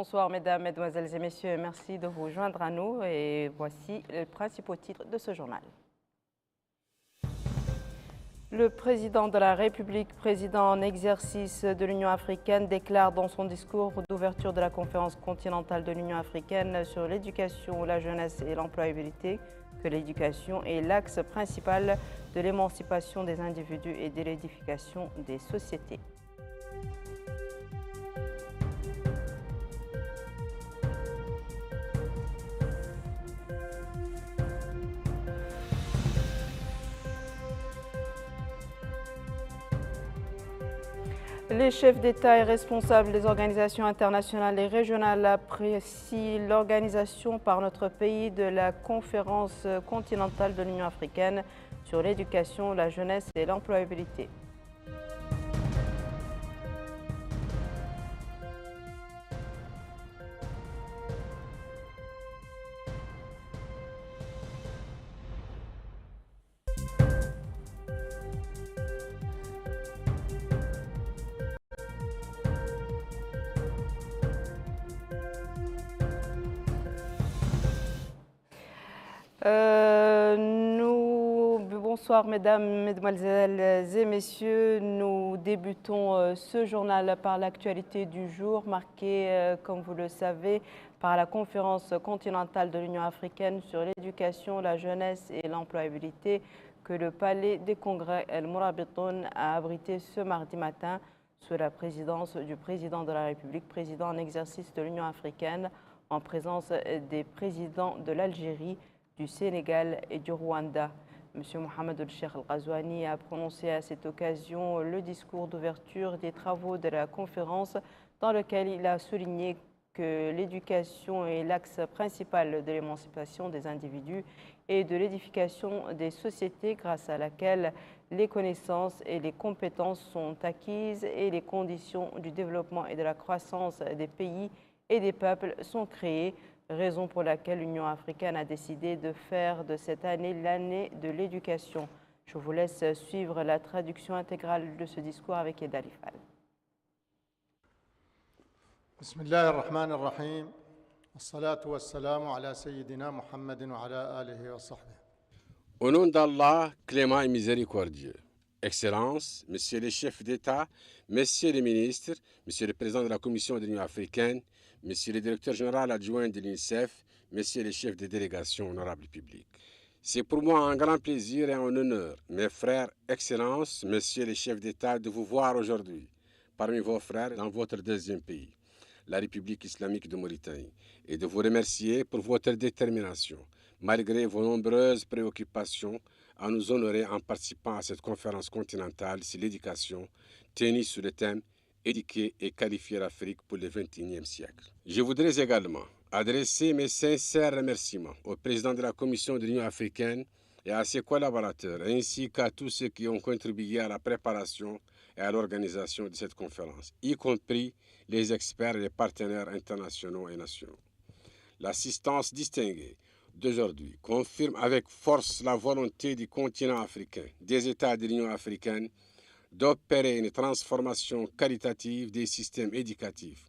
Bonsoir mesdames, mesdemoiselles et messieurs, merci de vous joindre à nous et voici les principaux titres de ce journal. Le président de la République, président en exercice de l'Union africaine, déclare dans son discours d'ouverture de la conférence continentale de l'Union africaine sur l'éducation, la jeunesse et l'employabilité que l'éducation est l'axe principal de l'émancipation des individus et de l'édification des sociétés. Les chefs d'État et responsables des organisations internationales et régionales apprécient l'organisation par notre pays de la conférence continentale de l'Union africaine sur l'éducation, la jeunesse et l'employabilité. Bonsoir mesdames, mesdemoiselles et messieurs. Nous débutons ce journal par l'actualité du jour marquée, comme vous le savez, par la conférence continentale de l'Union africaine sur l'éducation, la jeunesse et l'employabilité que le Palais des Congrès El Mourabitoun a abrité ce mardi matin sous la présidence du président de la République, président en exercice de l'Union africaine, en présence des présidents de l'Algérie, du Sénégal et du Rwanda. M. Mohamed El-Cheikh Al-Ghazouani a prononcé à cette occasion le discours d'ouverture des travaux de la conférence dans lequel il a souligné que l'éducation est l'axe principal de l'émancipation des individus et de l'édification des sociétés grâce à laquelle les connaissances et les compétences sont acquises et les conditions du développement et de la croissance des pays et des peuples sont créées, raison pour laquelle l'Union africaine a décidé de faire de cette année l'année de l'éducation. Je vous laisse suivre la traduction intégrale de ce discours avec Eda Lifal. Bismillah ar-Rahman ar-Rahim. As-salatu was-salamu ala Sayyidina Muhammadin wa ala alihi wa sahbihi. Au nom d'Allah, clément et miséricordieux. Excellences, Messieurs les chefs d'État, Messieurs les ministres, Monsieur le Président de la Commission de l'Union africaine, Monsieur le Directeur général adjoint de l'UNICEF, Messieurs les chefs de délégation, honorables publics. C'est pour moi un grand plaisir et un honneur, mes frères, Excellences, Messieurs les chefs d'État, de vous voir aujourd'hui parmi vos frères dans votre deuxième pays, la République islamique de Mauritanie, et de vous remercier pour votre détermination, malgré vos nombreuses préoccupations, à nous honorer en participant à cette conférence continentale sur l'éducation, tenue sous le thème « Éduquer et qualifier l'Afrique pour le XXIe siècle ». Je voudrais également adresser mes sincères remerciements au président de la Commission de l'Union africaine et à ses collaborateurs, ainsi qu'à tous ceux qui ont contribué à la préparation et à l'organisation de cette conférence, y compris les experts et les partenaires internationaux et nationaux. L'assistance distinguée d'aujourd'hui confirme avec force la volonté du continent africain, des États de l'Union africaine, d'opérer une transformation qualitative des systèmes éducatifs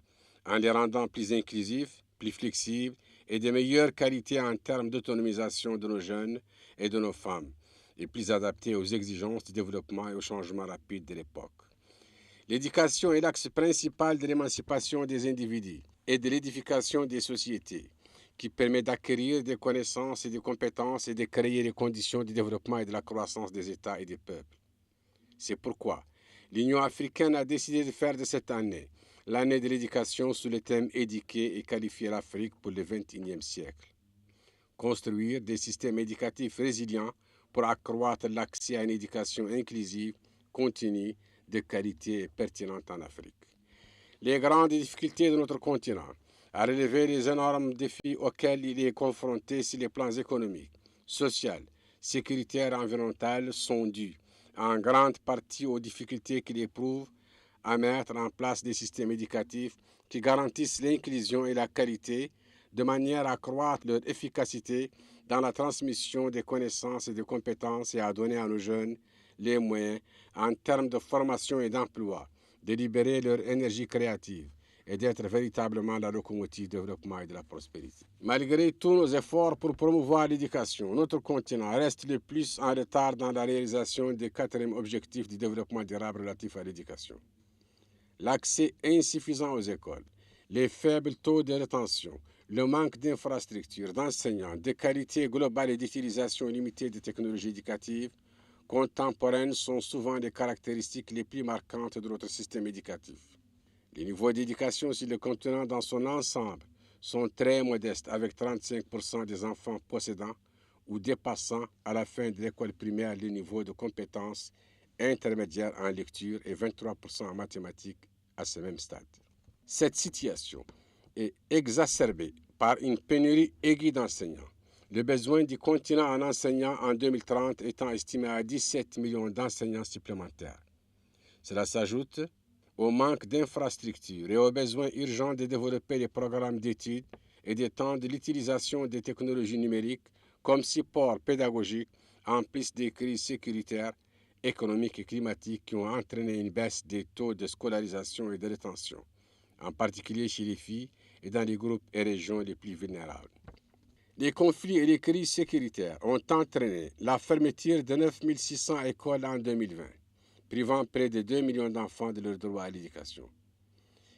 en les rendant plus inclusifs, plus flexibles et de meilleure qualité en termes d'autonomisation de nos jeunes et de nos femmes, et plus adaptés aux exigences du développement et aux changements rapides de l'époque. L'éducation est l'axe principal de l'émancipation des individus et de l'édification des sociétés, qui permet d'acquérir des connaissances et des compétences et de créer les conditions du développement et de la croissance des États et des peuples. C'est pourquoi l'Union africaine a décidé de faire de cette année l'année de l'éducation sous le thème « Éduquer et qualifier l'Afrique pour le XXIe siècle ». Construire des systèmes éducatifs résilients pour accroître l'accès à une éducation inclusive, continue, de qualité et pertinente en Afrique. Les grandes difficultés de notre continent à relever les énormes défis auxquels il est confronté sur les plans économiques, sociaux, sécuritaires et environnementaux sont dus en grande partie aux difficultés qu'il éprouve à mettre en place des systèmes éducatifs qui garantissent l'inclusion et la qualité de manière à accroître leur efficacité dans la transmission des connaissances et des compétences et à donner à nos jeunes les moyens, en termes de formation et d'emploi, de libérer leur énergie créative et d'être véritablement la locomotive du développement et de la prospérité. Malgré tous nos efforts pour promouvoir l'éducation, notre continent reste le plus en retard dans la réalisation des 4e objectifs du développement durable relatif à l'éducation. L'accès insuffisant aux écoles, les faibles taux de rétention, le manque d'infrastructures, d'enseignants, de qualité globale et d'utilisation limitée des technologies éducatives contemporaines sont souvent les caractéristiques les plus marquantes de notre système éducatif. Les niveaux d'éducation sur le continent dans son ensemble sont très modestes, avec 35% des enfants possédant ou dépassant à la fin de l'école primaire les niveaux de compétences intermédiaires en lecture et 23% en mathématiques à ce même stade. Cette situation est exacerbée par une pénurie aiguë d'enseignants. Le besoin du continent en enseignants en 2030 étant estimé à 17 millions d'enseignants supplémentaires. Cela s'ajoute au manque d'infrastructures et au besoin urgent de développer des programmes d'études et d'étendre l'utilisation des technologies numériques comme support pédagogique en plus des crises sécuritaires, économiques et climatiques qui ont entraîné une baisse des taux de scolarisation et de rétention, en particulier chez les filles et dans les groupes et régions les plus vulnérables. Les conflits et les crises sécuritaires ont entraîné la fermeture de 9 600 écoles en 2020, privant près de 2 millions d'enfants de leur droit à l'éducation.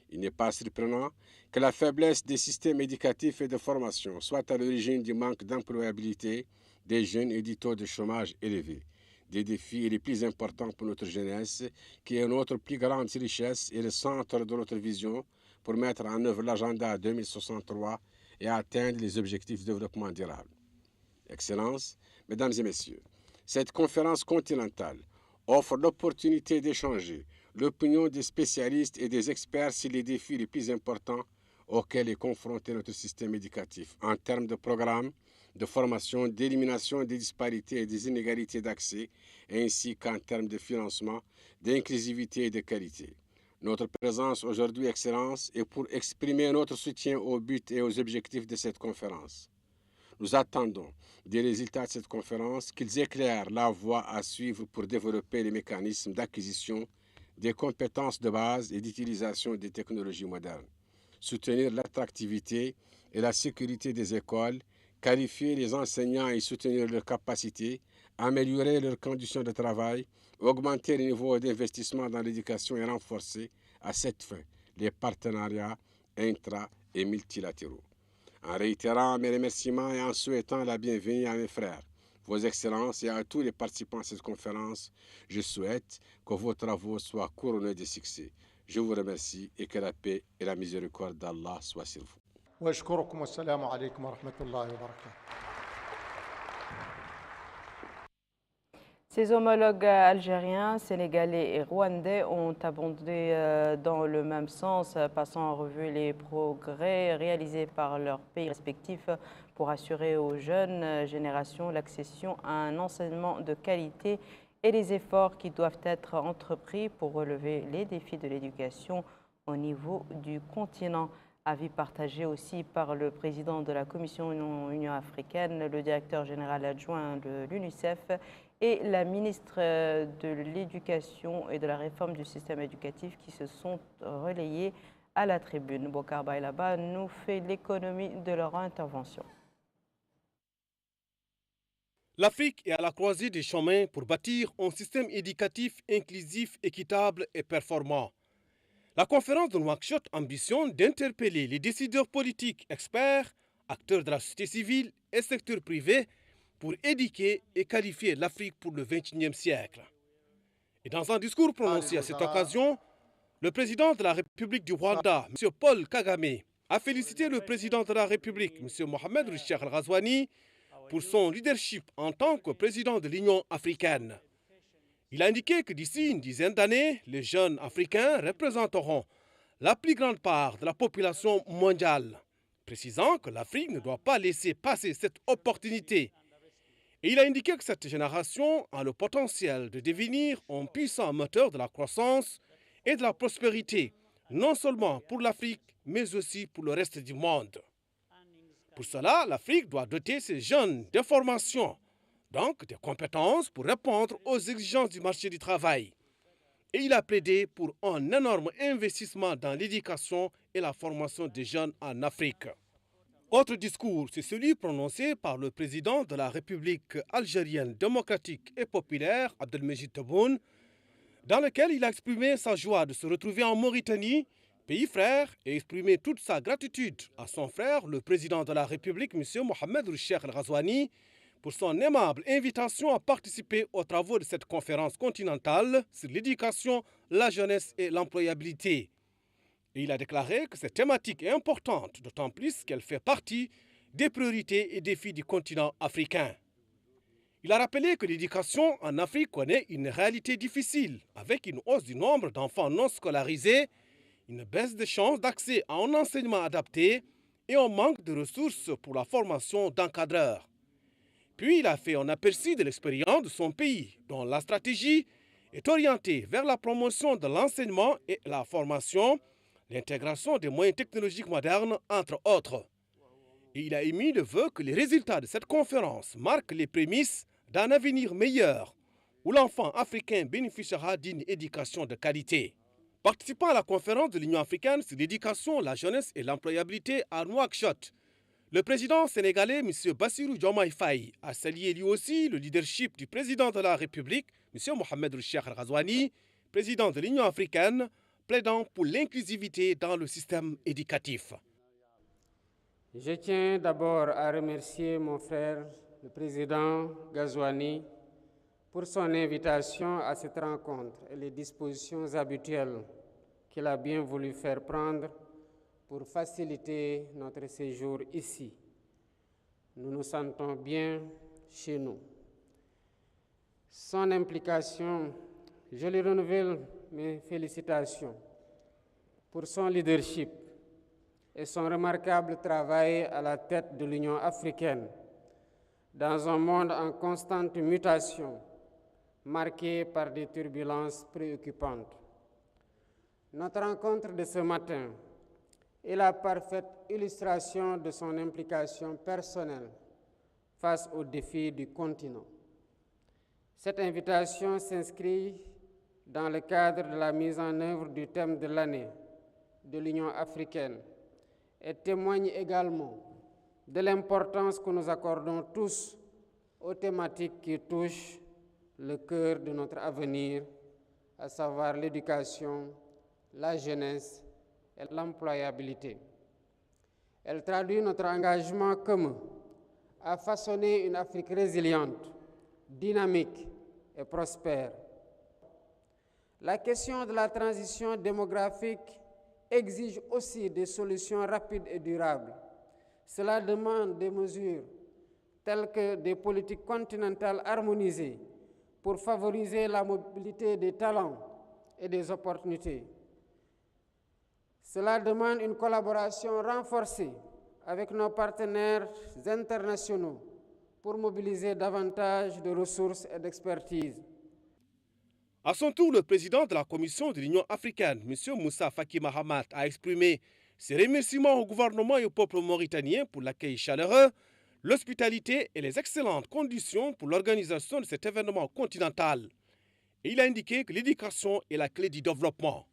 Il n'est pas surprenant que la faiblesse des systèmes éducatifs et de formation soit à l'origine du manque d'employabilité des jeunes et du taux de chômage élevé, des défis les plus importants pour notre jeunesse, qui est notre plus grande richesse et le centre de notre vision pour mettre en œuvre l'agenda 2063 et atteindre les objectifs de développement durable. Excellences, Mesdames et Messieurs, cette conférence continentale offre l'opportunité d'échanger l'opinion des spécialistes et des experts sur les défis les plus importants auxquels est confronté notre système éducatif en termes de programmes, de formation, d'élimination des disparités et des inégalités d'accès, ainsi qu'en termes de financement, d'inclusivité et de qualité. Notre présence aujourd'hui, Excellences, est pour exprimer notre soutien aux buts et aux objectifs de cette conférence. Nous attendons des résultats de cette conférence qu'ils éclairent la voie à suivre pour développer les mécanismes d'acquisition des compétences de base et d'utilisation des technologies modernes, soutenir l'attractivité et la sécurité des écoles, qualifier les enseignants et soutenir leurs capacités, améliorer leurs conditions de travail, augmenter le niveau d'investissement dans l'éducation et renforcer, à cette fin, les partenariats intra- et multilatéraux. En réitérant mes remerciements et en souhaitant la bienvenue à mes frères, vos excellences et à tous les participants à cette conférence, je souhaite que vos travaux soient couronnés de succès. Je vous remercie et que la paix et la miséricorde d'Allah soient sur vous. واشكركم والسلام عليكم ورحمة الله وبركاته. Ses homologues algériens, sénégalais et rwandais ont abondé dans le même sens, passant en revue les progrès réalisés par leurs pays respectifs pour assurer aux jeunes générations l'accession à un enseignement de qualité et les efforts qui doivent être entrepris pour relever les défis de l'éducation au niveau du continent. Avis partagé aussi par le président de la Commission Union africaine, le directeur général adjoint de l'UNICEF et la ministre de l'Éducation et de la réforme du système éducatif qui se sont relayés à la tribune. Bokar Bailaba nous fait l'économie de leur intervention. L'Afrique est à la croisée des chemins pour bâtir un système éducatif inclusif, équitable et performant. La conférence de Nouakchott ambitionne d'interpeller les décideurs politiques, experts, acteurs de la société civile et secteur privé pour éduquer et qualifier l'Afrique pour le XXIe siècle. Et dans un discours prononcé à cette occasion, le président de la République du Rwanda, M. Paul Kagame, a félicité le président de la République, M. Mohamed Richard Al-Ghazouani, pour son leadership en tant que président de l'Union africaine. Il a indiqué que d'ici une dizaine d'années, les jeunes africains représenteront la plus grande part de la population mondiale, précisant que l'Afrique ne doit pas laisser passer cette opportunité. Et il a indiqué que cette génération a le potentiel de devenir un puissant moteur de la croissance et de la prospérité, non seulement pour l'Afrique, mais aussi pour le reste du monde. Pour cela, l'Afrique doit doter ses jeunes de formation, donc des compétences pour répondre aux exigences du marché du travail. et il a plaidé pour un énorme investissement dans l'éducation et la formation des jeunes en Afrique. Autre discours, c'est celui prononcé par le président de la République algérienne démocratique et populaire, Abdelmejid Tebboune, dans lequel il a exprimé sa joie de se retrouver en Mauritanie, pays frère, et exprimé toute sa gratitude à son frère, le président de la République, M. Mohamed Ould-Cheikh El Ghazouani, pour son aimable invitation à participer aux travaux de cette conférence continentale sur l'éducation, la jeunesse et l'employabilité. Et il a déclaré que cette thématique est importante, d'autant plus qu'elle fait partie des priorités et défis du continent africain. Il a rappelé que l'éducation en Afrique connaît une réalité difficile, avec une hausse du nombre d'enfants non scolarisés, une baisse des chances d'accès à un enseignement adapté et un manque de ressources pour la formation d'encadreurs. Puis il a fait un aperçu de l'expérience de son pays, dont la stratégie est orientée vers la promotion de l'enseignement et la formation, l'intégration des moyens technologiques modernes, entre autres. Et il a émis le vœu que les résultats de cette conférence marquent les prémices d'un avenir meilleur, où l'enfant africain bénéficiera d'une éducation de qualité. Participant à la conférence de l'Union africaine sur l'éducation, la jeunesse et l'employabilité à Nouakchott, le président sénégalais, M. Bassirou Diomaye Faye, a salué lui aussi le leadership du président de la République, M. Mohamed Ould-Cheikh El Ghazouani, président de l'Union africaine, plaidant pour l'inclusivité dans le système éducatif. Je tiens d'abord à remercier mon frère, le président Ghazouani, pour son invitation à cette rencontre et les dispositions habituelles qu'il a bien voulu faire prendre pour faciliter notre séjour ici. Nous nous sentons bien chez nous. Son implication, je lui renouvelle mes félicitations pour son leadership et son remarquable travail à la tête de l'Union africaine dans un monde en constante mutation, marqué par des turbulences préoccupantes. Notre rencontre de ce matin est la parfaite illustration de son implication personnelle face aux défis du continent. Cette invitation s'inscrit dans le cadre de la mise en œuvre du thème de l'année de l'Union africaine et témoigne également de l'importance que nous accordons tous aux thématiques qui touchent le cœur de notre avenir, à savoir l'éducation, la jeunesse et l'employabilité. Elle traduit notre engagement commun à façonner une Afrique résiliente, dynamique et prospère. La question de la transition démographique exige aussi des solutions rapides et durables. Cela demande des mesures telles que des politiques continentales harmonisées pour favoriser la mobilité des talents et des opportunités. Cela demande une collaboration renforcée avec nos partenaires internationaux pour mobiliser davantage de ressources et d'expertise. À son tour, le président de la Commission de l'Union africaine, M. Moussa Faki Mahamat, a exprimé ses remerciements au gouvernement et au peuple mauritanien pour l'accueil chaleureux, l'hospitalité et les excellentes conditions pour l'organisation de cet événement continental. Et il a indiqué que l'éducation est la clé du développement.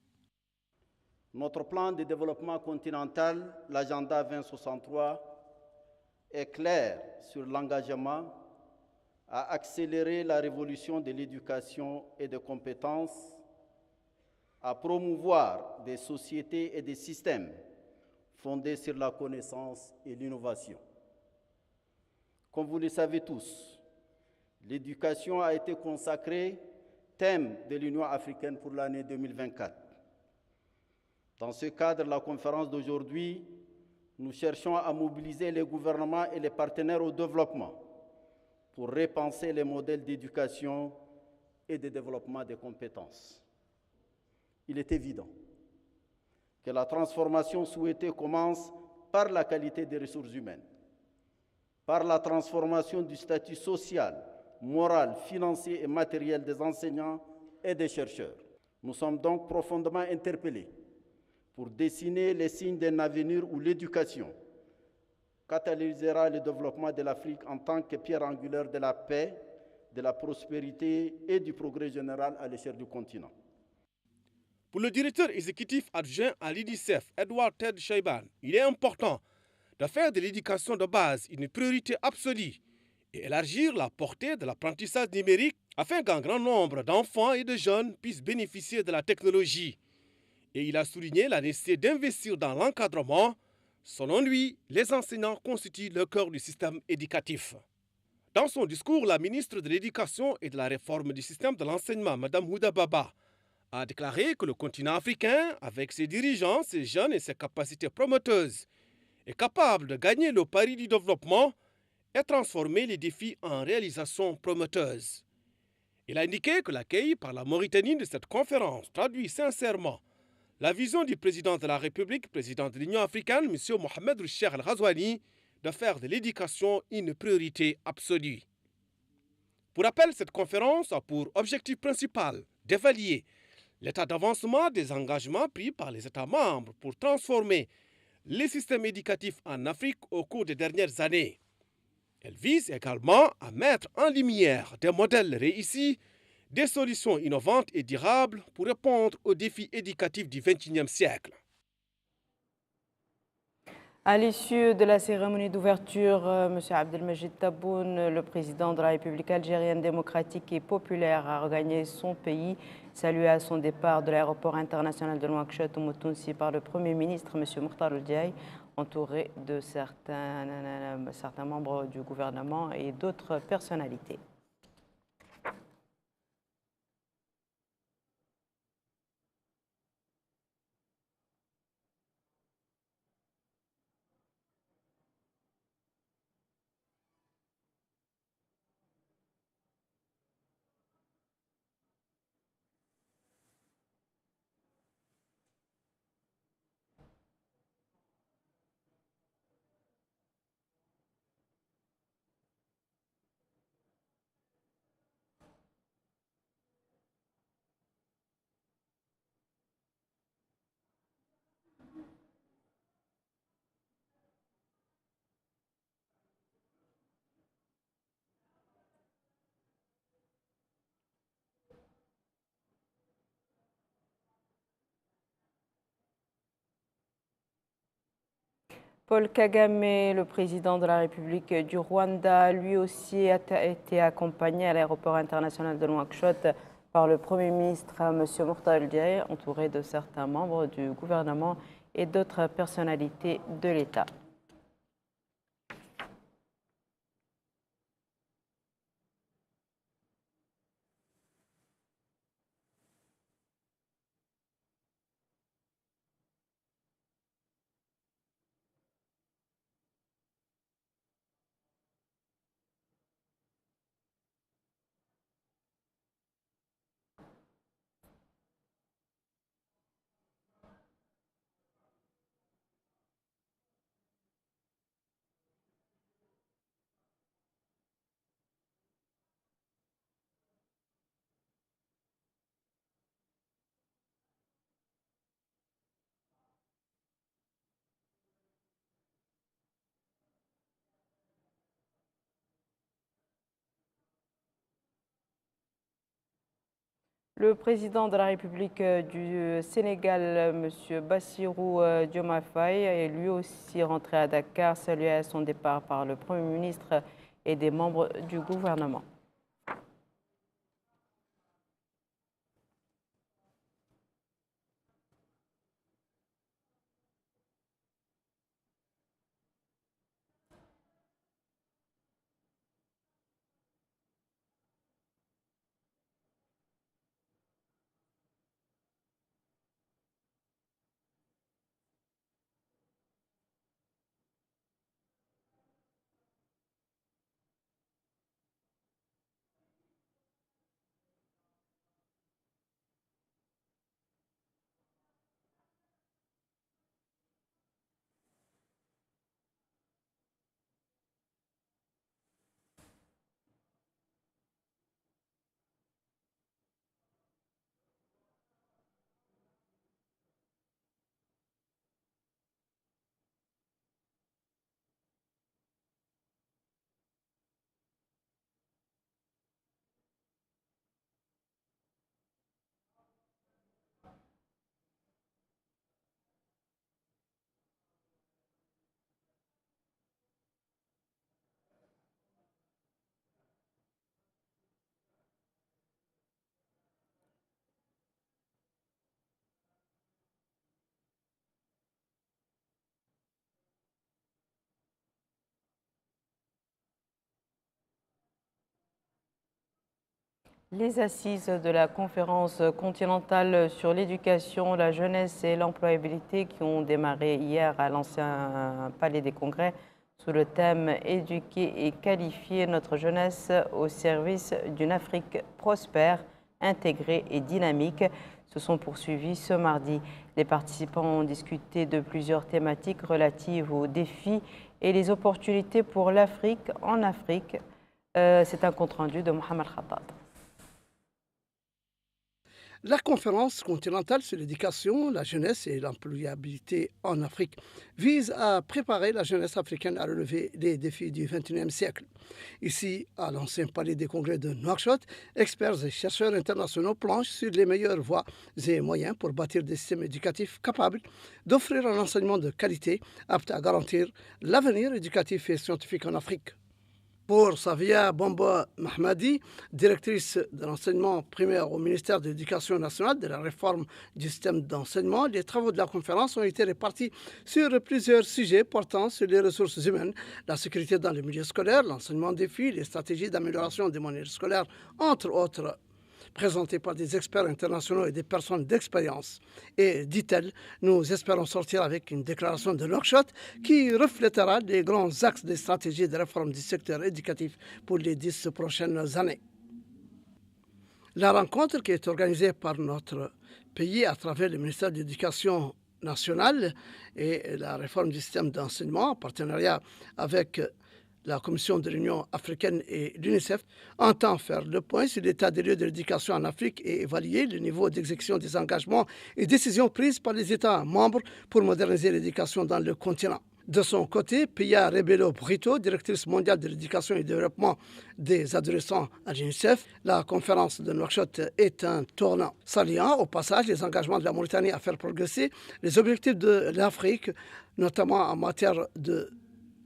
Notre plan de développement continental, l'agenda 2063, est clair sur l'engagement à accélérer la révolution de l'éducation et des compétences, à promouvoir des sociétés et des systèmes fondés sur la connaissance et l'innovation. Comme vous le savez tous, l'éducation a été consacrée thème de l'Union africaine pour l'année 2024. Dans ce cadre, la conférence d'aujourd'hui, nous cherchons à mobiliser les gouvernements et les partenaires au développement pour repenser les modèles d'éducation et de développement des compétences. Il est évident que la transformation souhaitée commence par la qualité des ressources humaines, par la transformation du statut social, moral, financier et matériel des enseignants et des chercheurs. Nous sommes donc profondément interpellés pour dessiner les signes d'un avenir où l'éducation catalysera le développement de l'Afrique en tant que pierre angulaire de la paix, de la prospérité et du progrès général à l'échelle du continent. Pour le directeur exécutif adjoint à l'UNICEF, Edward Ted Shaiban, il est important de faire de l'éducation de base une priorité absolue et élargir la portée de l'apprentissage numérique afin qu'un grand nombre d'enfants et de jeunes puissent bénéficier de la technologie. Et il a souligné la nécessité d'investir dans l'encadrement. Selon lui, les enseignants constituent le cœur du système éducatif. Dans son discours, la ministre de l'Éducation et de la réforme du système de l'enseignement, Mme Houda Baba, a déclaré que le continent africain, avec ses dirigeants, ses jeunes et ses capacités promoteuses, est capable de gagner le pari du développement et transformer les défis en réalisations prometteuses. Il a indiqué que l'accueil par la Mauritanie de cette conférence traduit sincèrement la vision du président de la République, président de l'Union africaine, M. Mohamed Cheikh Al-Ghazouani, de faire de l'éducation une priorité absolue. Pour rappel, cette conférence a pour objectif principal d'évaluer l'état d'avancement des engagements pris par les États membres pour transformer les systèmes éducatifs en Afrique au cours des dernières années. Elle vise également à mettre en lumière des modèles réussis, des solutions innovantes et durables pour répondre aux défis éducatifs du XXIe siècle. À l'issue de la cérémonie d'ouverture, M. Abdelmajid Tebboune, le président de la République algérienne démocratique et populaire, a regagné son pays, salué à son départ de l'aéroport international de Nouakchott au Moutounsi par le Premier ministre, M. Mokhtar Ould Diaye, entouré de certains membres du gouvernement et d'autres personnalités. Paul Kagame, le président de la République du Rwanda, lui aussi a été accompagné à l'aéroport international de Nouakchott par le Premier ministre M. Mokhtar Ould Diaye, entouré de certains membres du gouvernement et d'autres personnalités de l'État. Le président de la République du Sénégal, M. Bassirou Diomaye Faye, est lui aussi rentré à Dakar, salué à son départ par le Premier ministre et des membres du gouvernement. Les assises de la conférence continentale sur l'éducation, la jeunesse et l'employabilité qui ont démarré hier à l'ancien Palais des Congrès sous le thème « Éduquer et qualifier notre jeunesse au service d'une Afrique prospère, intégrée et dynamique » se sont poursuivis ce mardi. Les participants ont discuté de plusieurs thématiques relatives aux défis et les opportunités pour l'Afrique en Afrique. C'est un compte-rendu de Mohamed Khattab. La conférence continentale sur l'éducation, la jeunesse et l'employabilité en Afrique vise à préparer la jeunesse africaine à relever les défis du XXIe siècle. Ici, à l'ancien palais des congrès de Nouakchott, experts et chercheurs internationaux planchent sur les meilleures voies et moyens pour bâtir des systèmes éducatifs capables d'offrir un enseignement de qualité apte à garantir l'avenir éducatif et scientifique en Afrique. Pour Savia Bomba Mahmadi, directrice de l'enseignement primaire au ministère de l'Éducation nationale, de la réforme du système d'enseignement, les travaux de la conférence ont été répartis sur plusieurs sujets portant sur les ressources humaines, la sécurité dans les milieux scolaires, l'enseignement des filles, les stratégies d'amélioration des moyens scolaires, entre autres, présentés par des experts internationaux et des personnes d'expérience. Et, dit-elle, nous espérons sortir avec une déclaration de Nouakchott qui reflètera les grands axes des stratégies de réforme du secteur éducatif pour les 10 prochaines années. La rencontre qui est organisée par notre pays à travers le ministère de l'Éducation nationale et la réforme du système d'enseignement en partenariat avec la Commission de l'Union africaine et l'UNICEF entend faire le point sur l'état des lieux de l'éducation en Afrique et évaluer le niveau d'exécution des engagements et décisions prises par les États membres pour moderniser l'éducation dans le continent. De son côté, Pia Rebelo Brito, directrice mondiale de l'éducation et du développement des adolescents à l'UNICEF, la conférence de Nouakchott est un tournant, saluant au passage les engagements de la Mauritanie à faire progresser les objectifs de l'Afrique, notamment en matière de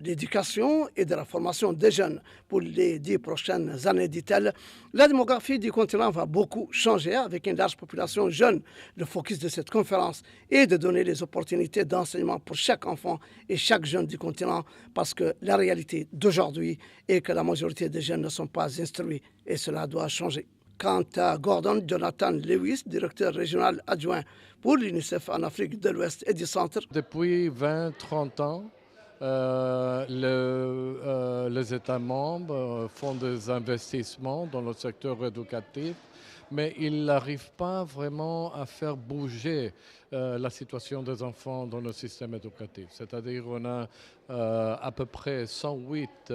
l'éducation et de la formation des jeunes. Pour les 10 prochaines années, dit-elle, la démographie du continent va beaucoup changer avec une large population jeune. Le focus de cette conférence est de donner les opportunités d'enseignement pour chaque enfant et chaque jeune du continent parce que la réalité d'aujourd'hui est que la majorité des jeunes ne sont pas instruits et cela doit changer. Quant à Gordon Jonathan Lewis, directeur régional adjoint pour l'UNICEF en Afrique de l'Ouest et du Centre. Depuis 20-30 ans, les États membres font des investissements dans le secteur éducatif, mais ils n'arrivent pas vraiment à faire bouger la situation des enfants dans le système éducatif. C'est-à-dire qu'on a à peu près 108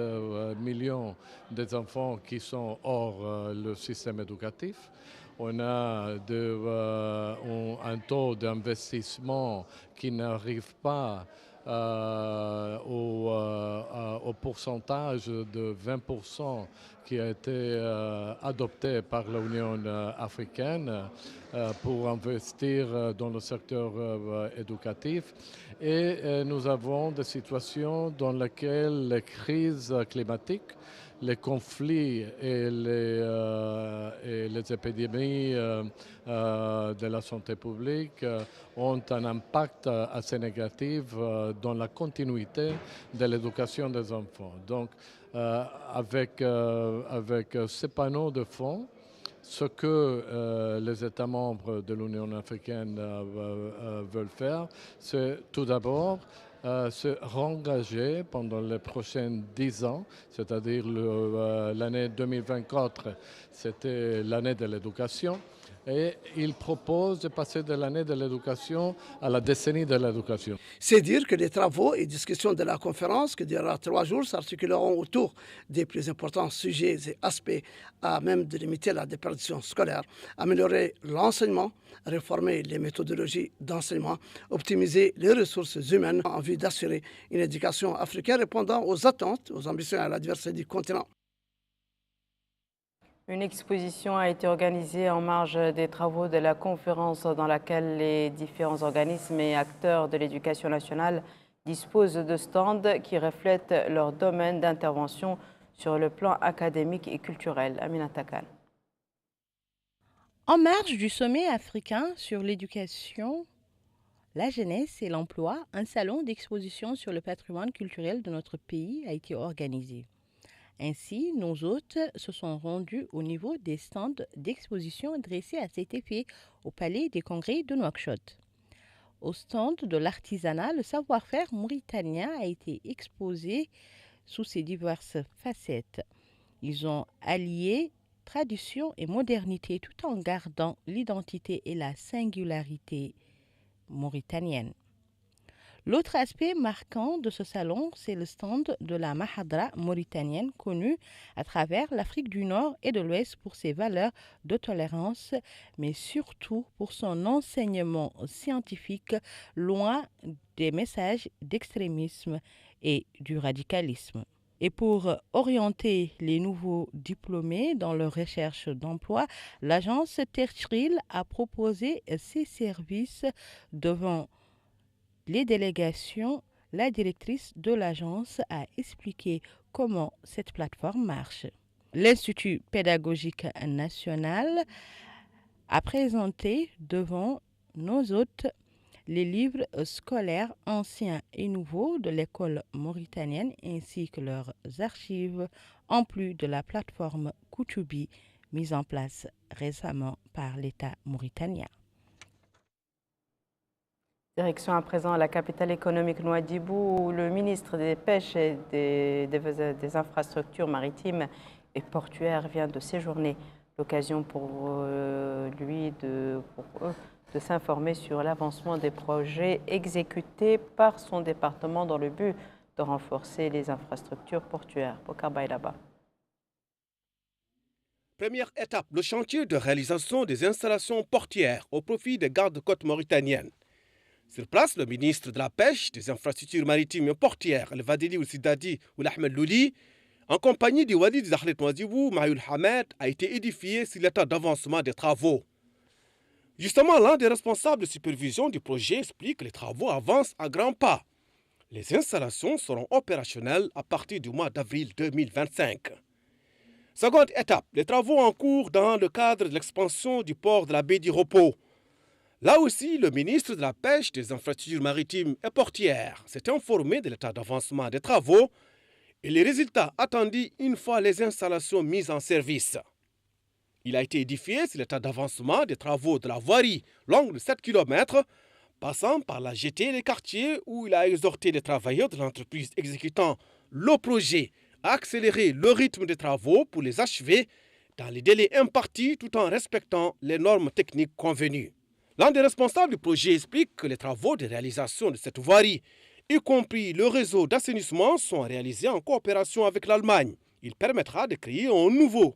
millions d'enfants qui sont hors le système éducatif. On a un taux d'investissement qui n'arrive pas au pourcentage de 20% qui a été adopté par l'Union africaine pour investir dans le secteur éducatif. Et nous avons des situations dans lesquelles les crises climatiques, les conflits et les épidémies de la santé publique ont un impact assez négatif dans la continuité de l'éducation des enfants. Donc, avec ces panneaux de fonds, ce que les États membres de l'Union africaine veulent faire, c'est tout d'abord se rengager pendant les prochaines 10 ans, c'est-à-dire l'année 2024, c'était l'année de l'éducation. Et il propose de passer de l'année de l'éducation à la décennie de l'éducation. C'est dire que les travaux et discussions de la conférence, qui durera 3 jours, s'articuleront autour des plus importants sujets et aspects à même de limiter la déperdition scolaire, améliorer l'enseignement, réformer les méthodologies d'enseignement, optimiser les ressources humaines en vue d'assurer une éducation africaine répondant aux attentes, aux ambitions et à la diversité du continent. Une exposition a été organisée en marge des travaux de la conférence dans laquelle les différents organismes et acteurs de l'éducation nationale disposent de stands qui reflètent leur domaine d'intervention sur le plan académique et culturel. Aminata Khan. En marge du sommet africain sur l'éducation, la jeunesse et l'emploi, un salon d'exposition sur le patrimoine culturel de notre pays a été organisé. Ainsi, nos hôtes se sont rendus au niveau des stands d'exposition dressés à cet effet au Palais des Congrès de Nouakchott. Au stand de l'artisanat, le savoir-faire mauritanien a été exposé sous ses diverses facettes. Ils ont allié tradition et modernité tout en gardant l'identité et la singularité mauritanienne. L'autre aspect marquant de ce salon, c'est le stand de la Mahadra mauritanienne, connue à travers l'Afrique du Nord et de l'Ouest pour ses valeurs de tolérance, mais surtout pour son enseignement scientifique, loin des messages d'extrémisme et du radicalisme. Et pour orienter les nouveaux diplômés dans leur recherche d'emploi, l'agence Terchril a proposé ses services devant les délégations. La directrice de l'agence a expliqué comment cette plateforme marche. L'Institut pédagogique national a présenté devant nos hôtes les livres scolaires anciens et nouveaux de l'école mauritanienne ainsi que leurs archives, en plus de la plateforme Koutubi mise en place récemment par l'État mauritanien. Direction à présent à la capitale économique Nouadhibou, où le ministre des Pêches et des Infrastructures maritimes et portuaires vient de séjourner. L'occasion pour lui de s'informer sur l'avancement des projets exécutés par son département dans le but de renforcer les infrastructures portuaires. Bokar Baïlaba. Première étape, le chantier de réalisation des installations portières au profit des gardes-côtes mauritaniennes. Sur place, le ministre de la Pêche, des Infrastructures maritimes et portières, Al-Vadili Oulsidadi ou l'Ahmed Louli, en compagnie du Wadi de Zahlet Nouadhibou, Mayoul Hamed, a été édifié sur l'état d'avancement des travaux. Justement, l'un des responsables de supervision du projet explique que les travaux avancent à grands pas. Les installations seront opérationnelles à partir du mois d'avril 2025. Seconde étape, les travaux en cours dans le cadre de l'expansion du port de la baie du Repos. Là aussi, le ministre de la Pêche, des Infrastructures maritimes et portières s'est informé de l'état d'avancement des travaux et les résultats attendus une fois les installations mises en service. Il a été édifié sur l'état d'avancement des travaux de la voirie longue de 7 km, passant par la jetée et les quartiers, où il a exhorté les travailleurs de l'entreprise exécutant le projet à accélérer le rythme des travaux pour les achever dans les délais impartis tout en respectant les normes techniques convenues. L'un des responsables du projet explique que les travaux de réalisation de cette voirie, y compris le réseau d'assainissement, sont réalisés en coopération avec l'Allemagne. Il permettra de créer un nouveau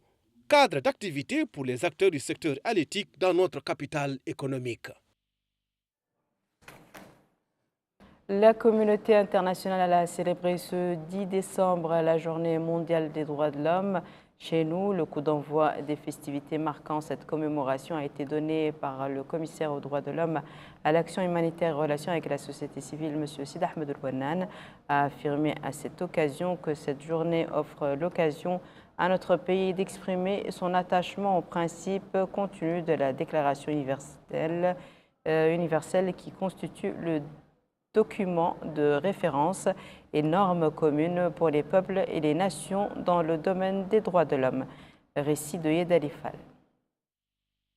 cadre d'activité pour les acteurs du secteur halieutique dans notre capitale économique. La communauté internationale a célébré ce 10 décembre la journée mondiale des droits de l'homme. Chez nous, le coup d'envoi des festivités marquant cette commémoration a été donné par le commissaire aux droits de l'homme à l'action humanitaire et relations avec la société civile, M. Sid Ahmed El-Ouanane, a affirmé à cette occasion que cette journée offre l'occasion à notre pays d'exprimer son attachement aux principes contenus de la Déclaration universelle qui constitue le document de référence et normes communes pour les peuples et les nations dans le domaine des droits de l'homme. Récit de Yed Alifal.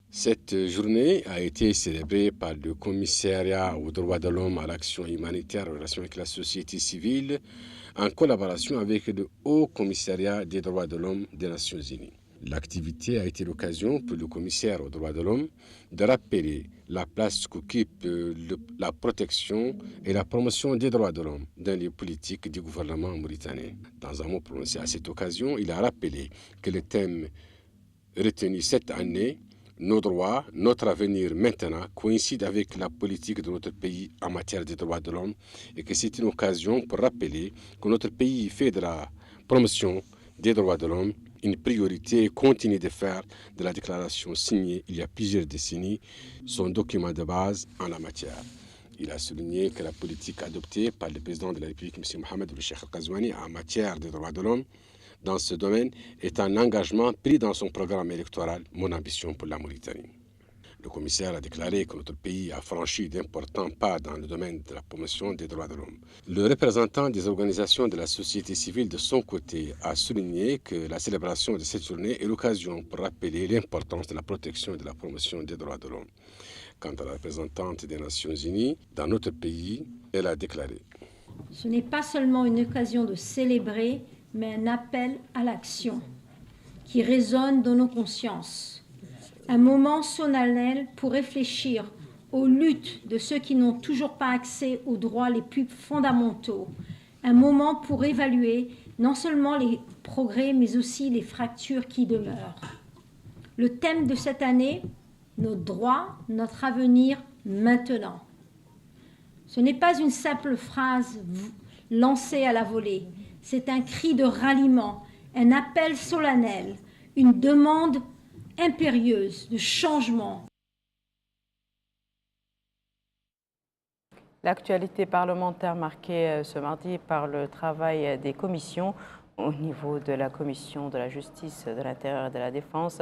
Cette journée a été célébrée par le commissariat aux droits de l'homme à l'action humanitaire en relation avec la société civile en collaboration avec le Haut Commissariat des droits de l'homme des Nations Unies. L'activité a été l'occasion pour le commissaire aux droits de l'homme de rappeler la place qu'occupe la protection et la promotion des droits de l'homme dans les politiques du gouvernement mauritanien. Dans un mot prononcé à cette occasion, il a rappelé que le thème retenu cette année, nos droits, notre avenir maintenant, coïncide avec la politique de notre pays en matière des droits de l'homme et que c'est une occasion pour rappeler que notre pays fait de la promotion des droits de l'homme une priorité et continue de faire de la déclaration signée il y a plusieurs décennies son document de base en la matière. Il a souligné que la politique adoptée par le président de la République, M. Mohamed Ould-Cheikh Al-Ghazouani, en matière des droits de l'homme dans ce domaine est un engagement pris dans son programme électoral « Mon ambition pour la Mauritanie ». Le commissaire a déclaré que notre pays a franchi d'importants pas dans le domaine de la promotion des droits de l'homme. Le représentant des organisations de la société civile de son côté a souligné que la célébration de cette journée est l'occasion pour rappeler l'importance de la protection et de la promotion des droits de l'homme. Quant à la représentante des Nations Unies, dans notre pays, elle a déclaré: Ce n'est pas seulement une occasion de célébrer, mais un appel à l'action qui résonne dans nos consciences. Un moment solennel pour réfléchir aux luttes de ceux qui n'ont toujours pas accès aux droits les plus fondamentaux. Un moment pour évaluer non seulement les progrès, mais aussi les fractures qui demeurent. Le thème de cette année, nos droits, notre avenir maintenant. Ce n'est pas une simple phrase lancée à la volée, c'est un cri de ralliement, un appel solennel, une demande impérieuse de changement. L'actualité parlementaire marquée ce mardi par le travail des commissions au niveau de la commission de la justice, de l'intérieur et de la défense.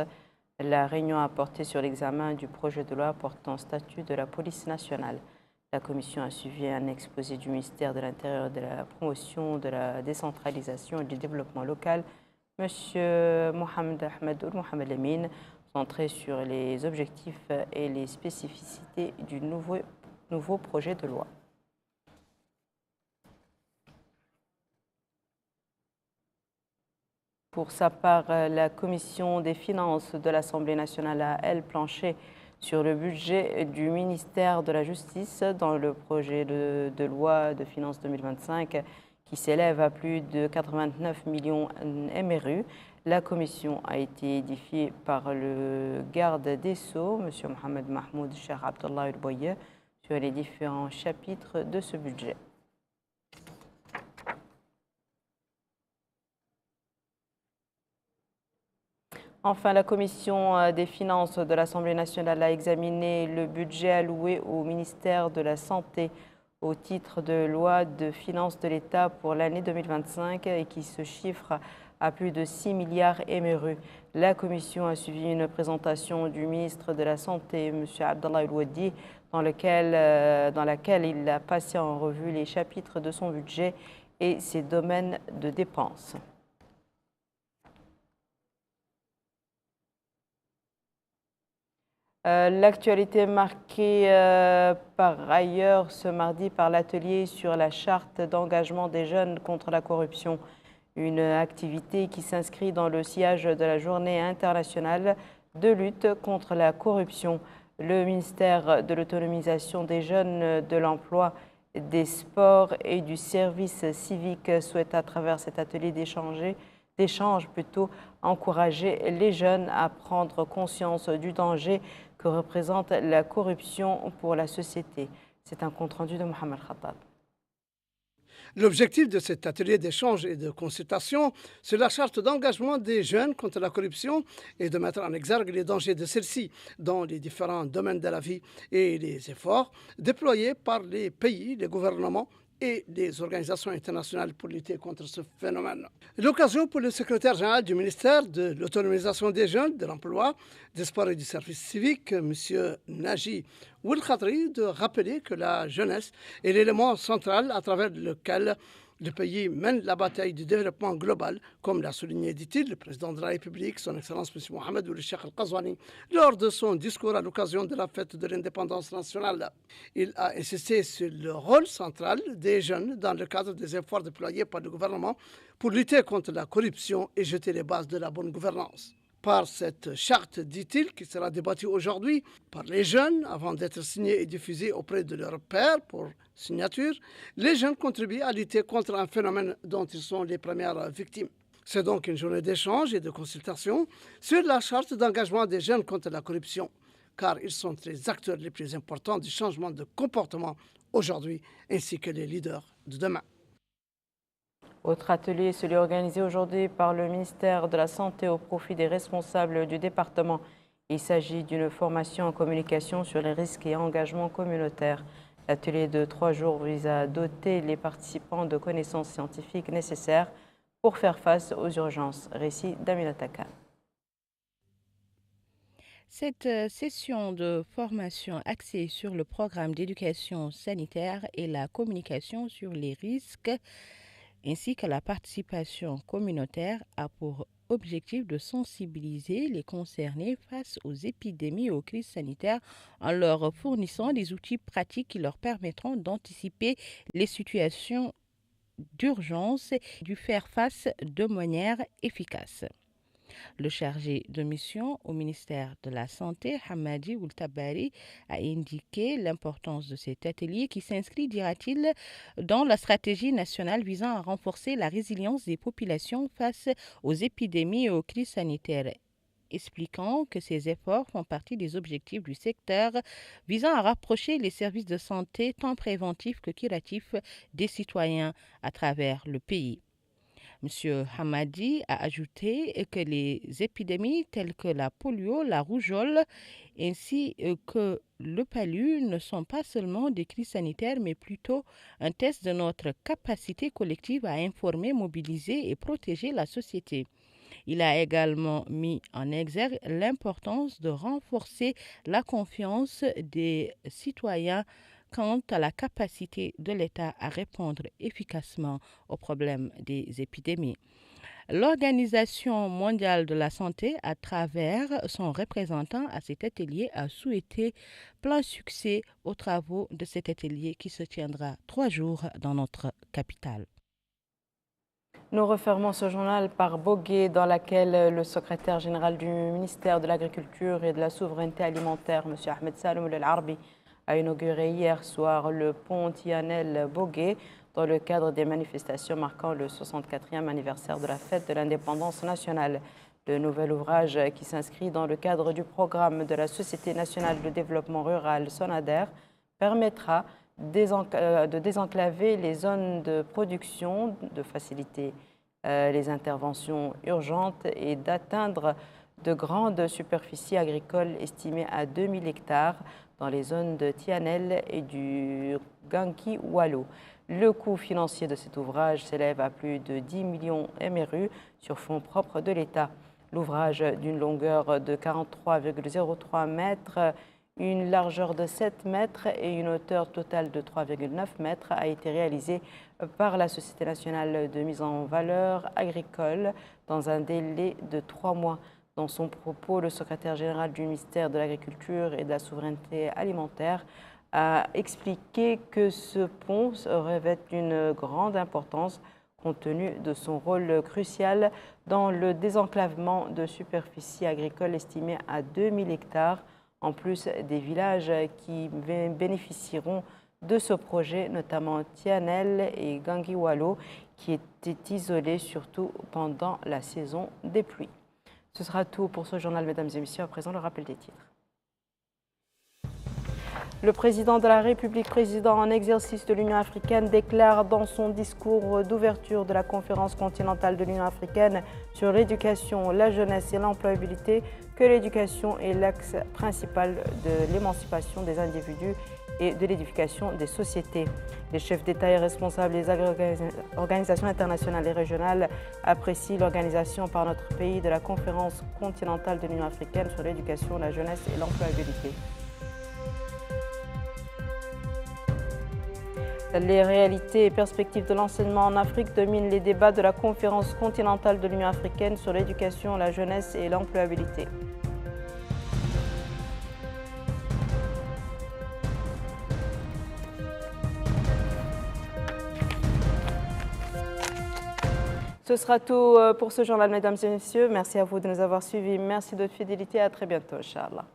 La réunion a porté sur l'examen du projet de loi portant statut de la police nationale. La commission a suivi un exposé du ministère de l'Intérieur, de la promotion, de la décentralisation et du développement local, M. Mohamed Ahmed Mohamed Lamine, centré sur les objectifs et les spécificités du nouveau projet de loi. Pour sa part, la commission des finances de l'Assemblée nationale a, elle, planché sur le budget du ministère de la Justice dans le projet de loi de finances 2025 qui s'élève à plus de 89 millions MRU. La commission a été édifiée par le garde des Sceaux, M. Mohamed Mahmoud Cheikh Abdallah El-Boye, sur les différents chapitres de ce budget. Enfin, la commission des finances de l'Assemblée nationale a examiné le budget alloué au ministère de la Santé au titre de loi de finances de l'État pour l'année 2025 et qui se chiffre à plus de 6 milliards MRU. La commission a suivi une présentation du ministre de la Santé, M. Abdallah El-Wadi, dans laquelle il a passé en revue les chapitres de son budget et ses domaines de dépenses. L'actualité marquée par ailleurs ce mardi par l'atelier sur la charte d'engagement des jeunes contre la corruption, une activité qui s'inscrit dans le sillage de la journée internationale de lutte contre la corruption. Le ministère de l'autonomisation des jeunes, de l'emploi, des sports et du service civique souhaite à travers cet atelier d'échange encourager les jeunes à prendre conscience du danger que représente la corruption pour la société. C'est un compte-rendu de Mohamed Khattab. L'objectif de cet atelier d'échange et de consultation sur la charte d'engagement des jeunes contre la corruption est de mettre en exergue les dangers de celle-ci dans les différents domaines de la vie et les efforts déployés par les pays, les gouvernements et les organisations internationales pour lutter contre ce phénomène. L'occasion pour le secrétaire général du ministère de l'autonomisation des jeunes, de l'emploi, des sports et du service civique, M. Naji Ouelkhadri, de rappeler que la jeunesse est l'élément central à travers lequel le pays mène la bataille du développement global, comme l'a souligné, dit-il, le président de la République, son Excellence M. Mohamed Ould Cheikh Al-Qazouani, lors de son discours à l'occasion de la fête de l'indépendance nationale. Il a insisté sur le rôle central des jeunes dans le cadre des efforts déployés par le gouvernement pour lutter contre la corruption et jeter les bases de la bonne gouvernance. Par cette charte, dit-il, qui sera débattue aujourd'hui par les jeunes avant d'être signée et diffusée auprès de leurs pairs pour signature, les jeunes contribuent à lutter contre un phénomène dont ils sont les premières victimes. C'est donc une journée d'échange et de consultation sur la charte d'engagement des jeunes contre la corruption, car ils sont les acteurs les plus importants du changement de comportement aujourd'hui, ainsi que les leaders de demain. Autre atelier, celui organisé aujourd'hui par le ministère de la Santé au profit des responsables du département. Il s'agit d'une formation en communication sur les risques et engagements communautaires. L'atelier de 3 jours vise à doter les participants de connaissances scientifiques nécessaires pour faire face aux urgences. Récit d'Amina Taka. Cette session de formation axée sur le programme d'éducation sanitaire et la communication sur les risques ainsi que la participation communautaire a pour objectif de sensibiliser les concernés face aux épidémies et aux crises sanitaires en leur fournissant des outils pratiques qui leur permettront d'anticiper les situations d'urgence et d'y faire face de manière efficace. Le chargé de mission au ministère de la Santé, Hamadi Oultabari, a indiqué l'importance de cet atelier qui s'inscrit, dira-t-il, dans la stratégie nationale visant à renforcer la résilience des populations face aux épidémies et aux crises sanitaires, expliquant que ces efforts font partie des objectifs du secteur visant à rapprocher les services de santé tant préventifs que curatifs des citoyens à travers le pays. M. Hamadi a ajouté que les épidémies telles que la polio, la rougeole ainsi que le palu ne sont pas seulement des crises sanitaires mais plutôt un test de notre capacité collective à informer, mobiliser et protéger la société. Il a également mis en exergue l'importance de renforcer la confiance des citoyens quant à la capacité de l'État à répondre efficacement aux problèmes des épidémies. L'Organisation mondiale de la santé, à travers son représentant à cet atelier, a souhaité plein succès aux travaux de cet atelier qui se tiendra 3 jours dans notre capitale. Nous refermons ce journal par Bogué, dans laquelle le secrétaire général du ministère de l'Agriculture et de la Souveraineté alimentaire, M. Ahmed Saloum El Arbi, a inauguré hier soir le pont Tianel Bogué dans le cadre des manifestations marquant le 64e anniversaire de la fête de l'indépendance nationale. Le nouvel ouvrage, qui s'inscrit dans le cadre du programme de la Société nationale de développement rural SONADER, permettra de désenclaver les zones de production, de faciliter les interventions urgentes et d'atteindre de grandes superficies agricoles estimées à 2000 hectares dans les zones de Tianel et du Ganki Walo. Le coût financier de cet ouvrage s'élève à plus de 10 millions MRU sur fonds propres de l'État. L'ouvrage, d'une longueur de 43,03 mètres, une largeur de 7 mètres et une hauteur totale de 3,9 mètres, a été réalisé par la Société nationale de mise en valeur agricole dans un délai de 3 mois. Dans son propos, le secrétaire général du ministère de l'Agriculture et de la Souveraineté alimentaire a expliqué que ce pont revêt une grande importance compte tenu de son rôle crucial dans le désenclavement de superficies agricoles estimées à 2000 hectares, en plus des villages qui bénéficieront de ce projet, notamment Tianel et Gangi-Walo, qui étaient isolés surtout pendant la saison des pluies. Ce sera tout pour ce journal, mesdames et messieurs. À présent, le rappel des titres. Le président de la République, président en exercice de l'Union africaine, déclare dans son discours d'ouverture de la conférence continentale de l'Union africaine sur l'éducation, la jeunesse et l'employabilité que l'éducation est l'axe principal de l'émancipation des individus et de l'édification des sociétés. Les chefs d'État et responsables des organisations internationales et régionales apprécient l'organisation par notre pays de la conférence continentale de l'Union africaine sur l'éducation, la jeunesse et l'employabilité. Les réalités et perspectives de l'enseignement en Afrique dominent les débats de la conférence continentale de l'Union africaine sur l'éducation, la jeunesse et l'employabilité. Ce sera tout pour ce journal, mesdames et messieurs. Merci à vous de nous avoir suivis. Merci de votre fidélité. À très bientôt, Inch'Allah.